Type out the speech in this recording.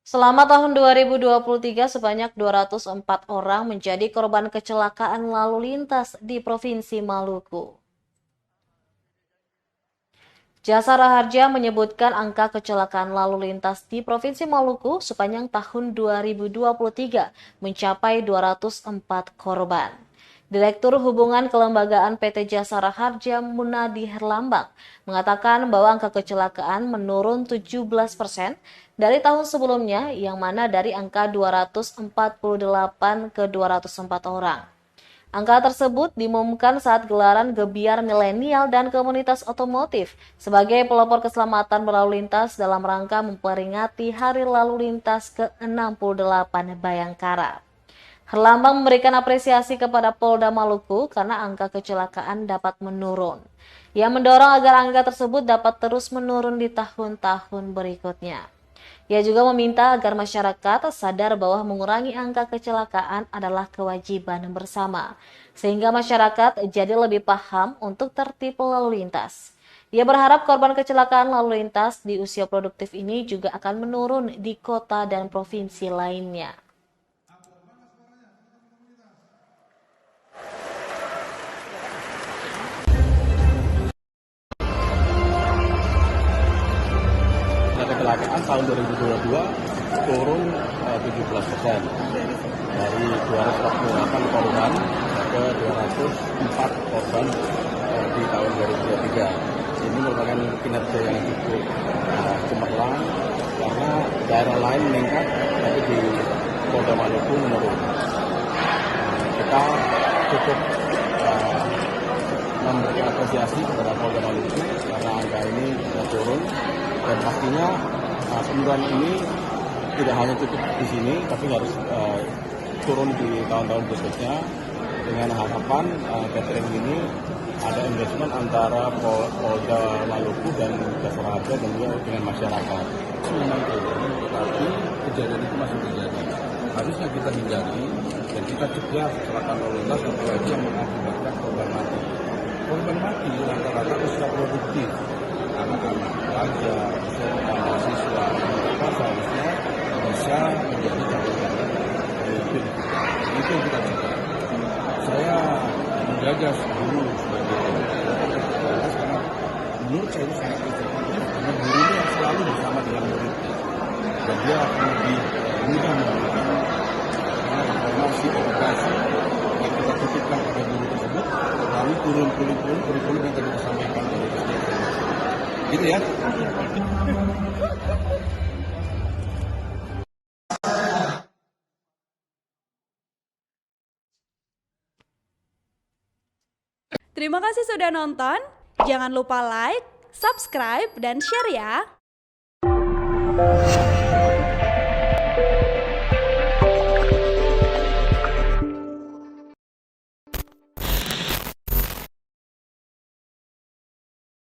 Selama tahun 2023, sebanyak 204 orang menjadi korban kecelakaan lalu lintas di Provinsi Maluku. Jasara Harja menyebutkan angka kecelakaan lalu lintas di Provinsi Maluku sepanjang tahun 2023 mencapai 204 korban. Direktur Hubungan Kelembagaan PT Jasara Harja Munadi Herlambang mengatakan bahwa angka kecelakaan menurun 17% dari tahun sebelumnya, yang mana dari angka 248 ke 204 orang. Angka tersebut diumumkan saat gelaran Gebiar Milenial dan Komunitas Otomotif sebagai pelopor keselamatan berlalu lintas dalam rangka memperingati Hari Lalu Lintas ke-68 Bayangkara. Herlambang memberikan apresiasi kepada Polda Maluku karena angka kecelakaan dapat menurun. Ia mendorong agar angka tersebut dapat terus menurun di tahun-tahun berikutnya. Ia juga meminta agar masyarakat sadar bahwa mengurangi angka kecelakaan adalah kewajiban bersama, sehingga masyarakat jadi lebih paham untuk tertib lalu lintas. Ia berharap korban kecelakaan lalu lintas di usia produktif ini juga akan menurun di kota dan provinsi lainnya. Kecelakaan tahun 2022 turun 17% dari 248 korban ke 204 korban di tahun 2023. Ini merupakan kinerja yang cukup cemerlang karena daerah lain meningkat, tapi di Polda Maluku menurun. Kita cukup memberikan apresiasi kepada Polda Maluku karena angka ini turun, dan pastinya penurunan ini tidak hanya cukup di sini, tapi harus turun di tahun-tahun berikutnya dengan harapan catering ini ada investment antara Polda Maluku dan Jasara Harja dan juga dengan masyarakat. Memang turun, tetapi kejadian itu masih terjadi. Harusnya kita hindari dan kita cegah kecelakaan lalu lintas, apalagi yang mengakibatkan korban mati. Korban mati rata-rata usia produktif, anak-anak, pelajar, mahasiswa, mereka seharusnya bisa menjadi calon pemimpin. Itu yang kita cegah. Saya menggagas guru sebagai karena menurut saya itu sangat efektif, karena guru itu selalu bersama dengan muridnya dan dia akan lebih mudah memberikan informasi edukasi yang kita titipkan pada guru tersebut melalui kurikulum yang tadi disampaikan oleh SD. Gitu ya. Terima kasih sudah nonton. Jangan lupa like, subscribe, dan share ya.